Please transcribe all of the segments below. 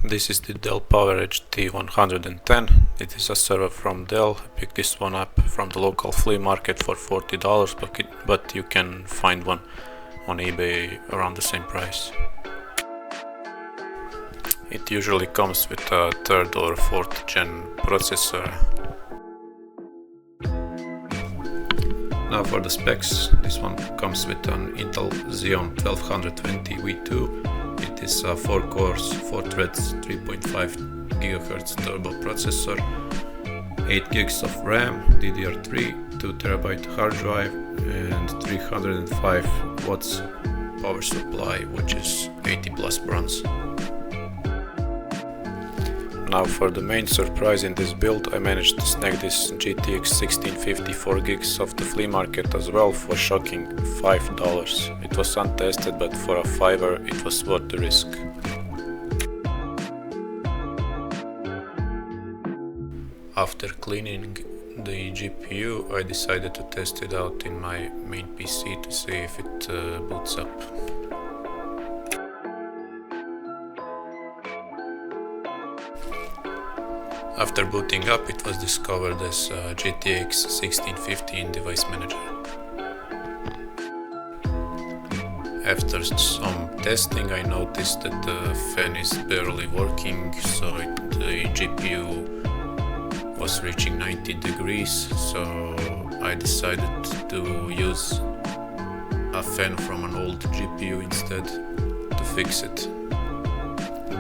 This is the Dell PowerEdge T110. It is a server from Dell. I picked this one up from the local flea market for $40, but you can find one on eBay around the same price. It usually comes with a 3rd or 4th gen processor. Now for the specs, this one comes with an Intel Xeon 1220 V2. It is a 4 cores, 4 threads, 3.5 GHz turbo processor, 8 gigs of RAM, DDR3, 2 TB hard drive, and 305 watts power supply, which is 80 plus bronze. Now for the main surprise in this build, I managed to snag this GTX 1650 4 gigs off the flea market as well for shocking $5. It was untested, but for a $5 it was worth the risk. After cleaning the GPU, I decided to test it out in my main PC to see if it boots up. After booting up, it was discovered as GTX 1650 in Device Manager. After some testing, I noticed that the fan is barely working, so the GPU was reaching 90 degrees, so I decided to use a fan from an old GPU instead to fix it.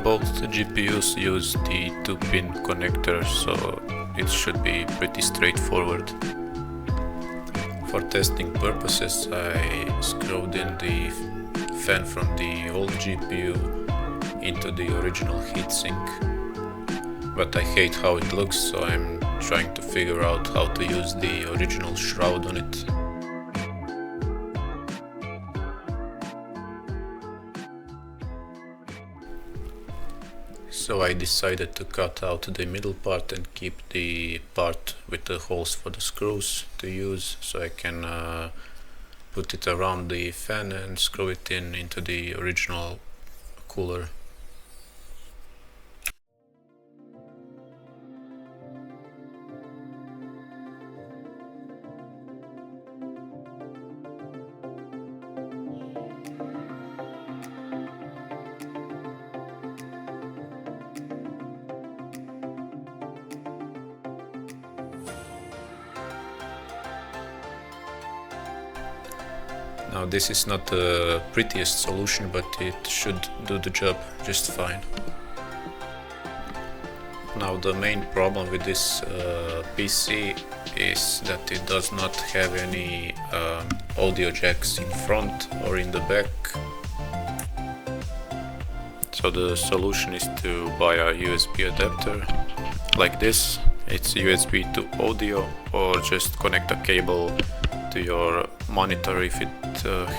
Both GPUs use the 2-pin connector, so it should be pretty straightforward. For testing purposes, I screwed in the fan from the old GPU into the original heatsink, but I hate how it looks, so I'm trying to figure out how to use the original shroud on it. So I decided to cut out the middle part and keep the part with the holes for the screws to use, so I can put it around the fan and screw it into the original cooler. Now this is not the prettiest solution, but it should do the job just fine. Now the main problem with this PC is that it does not have any audio jacks in front or in the back. So the solution is to buy a USB adapter like this. It's USB to audio, or just connect a cable to your monitor if it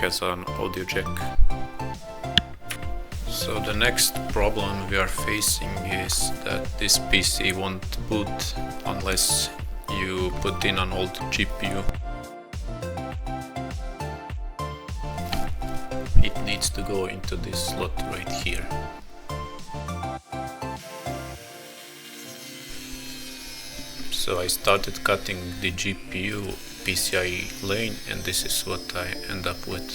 has an audio jack. So the next problem we are facing is that this PC won't boot unless you put in an old GPU. It needs to go into this slot right here. So I started cutting the GPU PCIe lane, and this is what I end up with.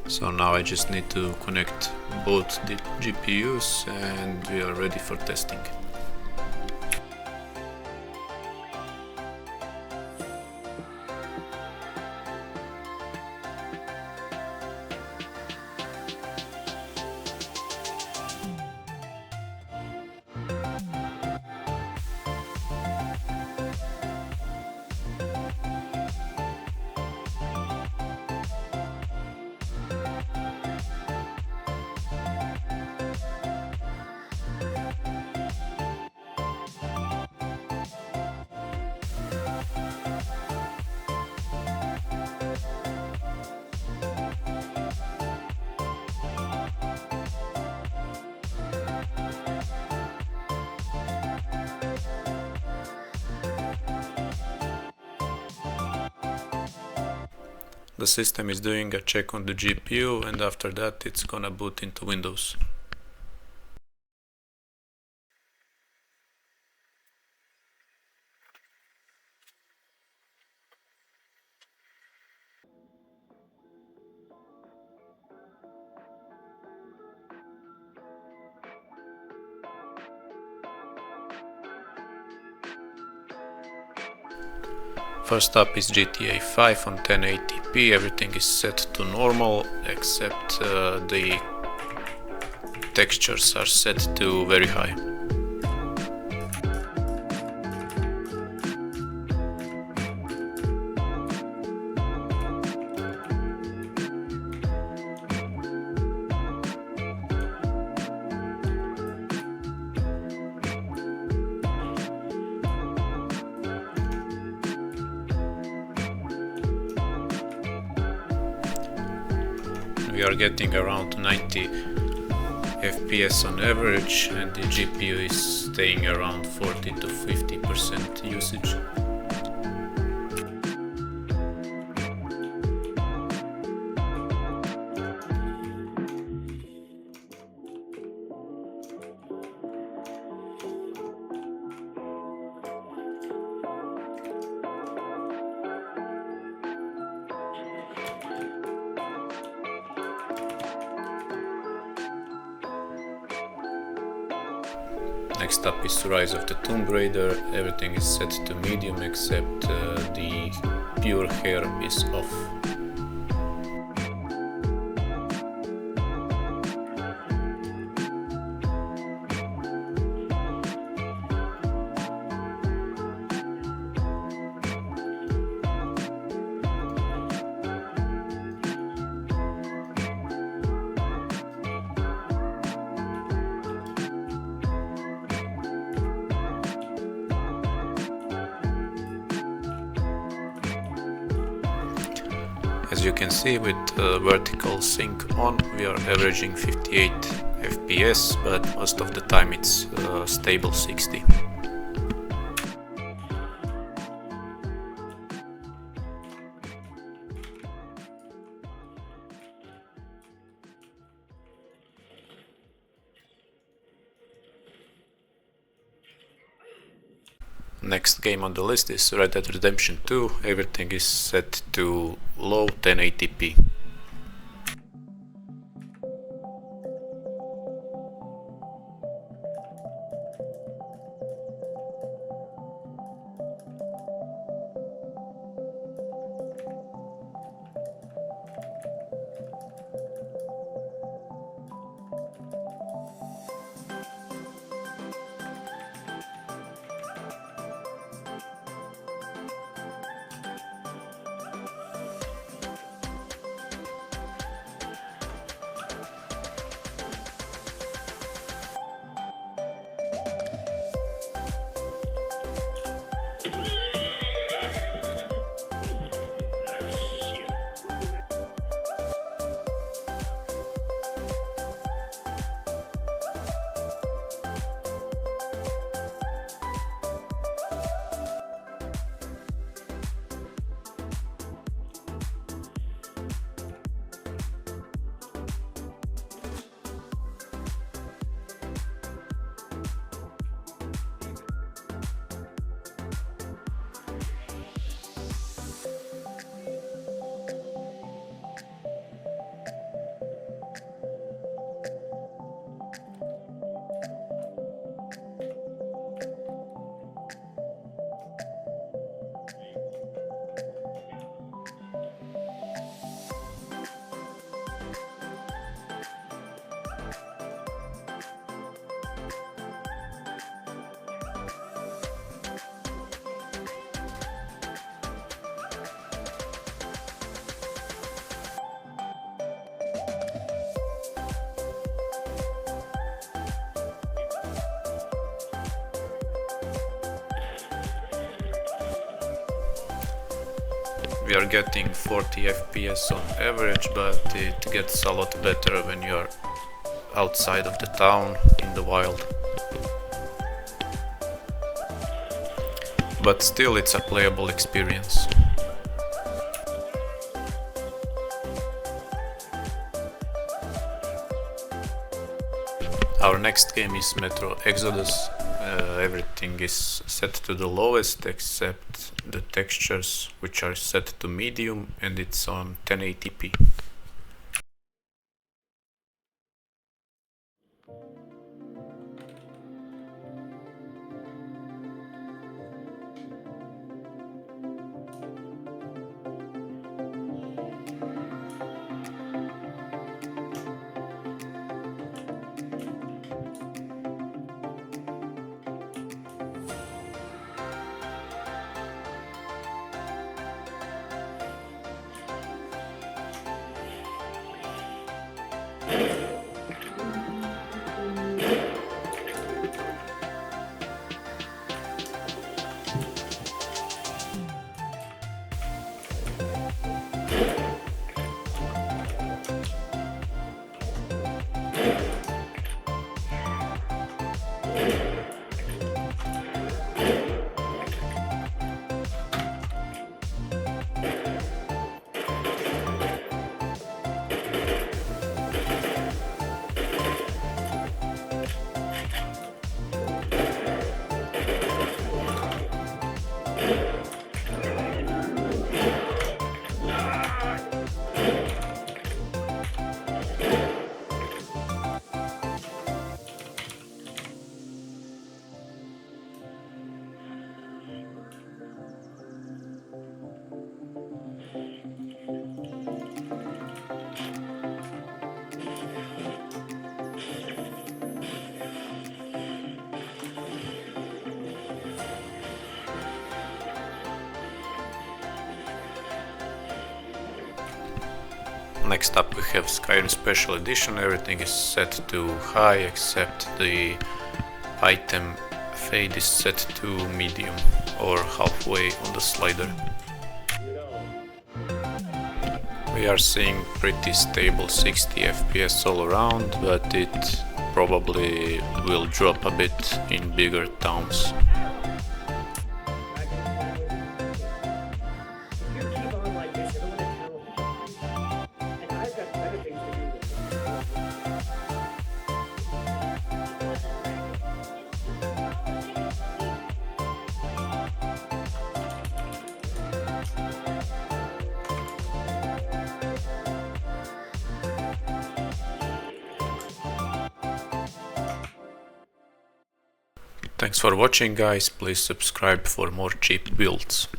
So now I just need to connect both the GPUs and we are ready for testing. The system is doing a check on the GPU, and after that it's gonna boot into Windows. First up is GTA 5 on 1080p. Everything is set to normal except the textures are set to very high. We are getting around 90 FPS on average, and the GPU is staying around 40 to 50% usage. Next up is Rise of the Tomb Raider. Everything is set to medium except the pure hair is off. As you can see, with vertical sync on, we are averaging 58 FPS, but most of the time it's stable 60. Next game on the list is Red Dead Redemption 2. Everything is set to low 1080p. We are getting 40 FPS on average, but it gets a lot better when you are outside of the town in the wild. But still, it's a playable experience. Our next game is Metro Exodus. Everything is set to the lowest except the textures, which are set to medium, and it's on 1080p. Next up we have Skyrim Special Edition. Everything is set to high except the item fade is set to medium or halfway on the slider. We are seeing pretty stable 60 FPS all around, but it probably will drop a bit in bigger towns. Thanks for watching, guys. Please subscribe for more cheap builds.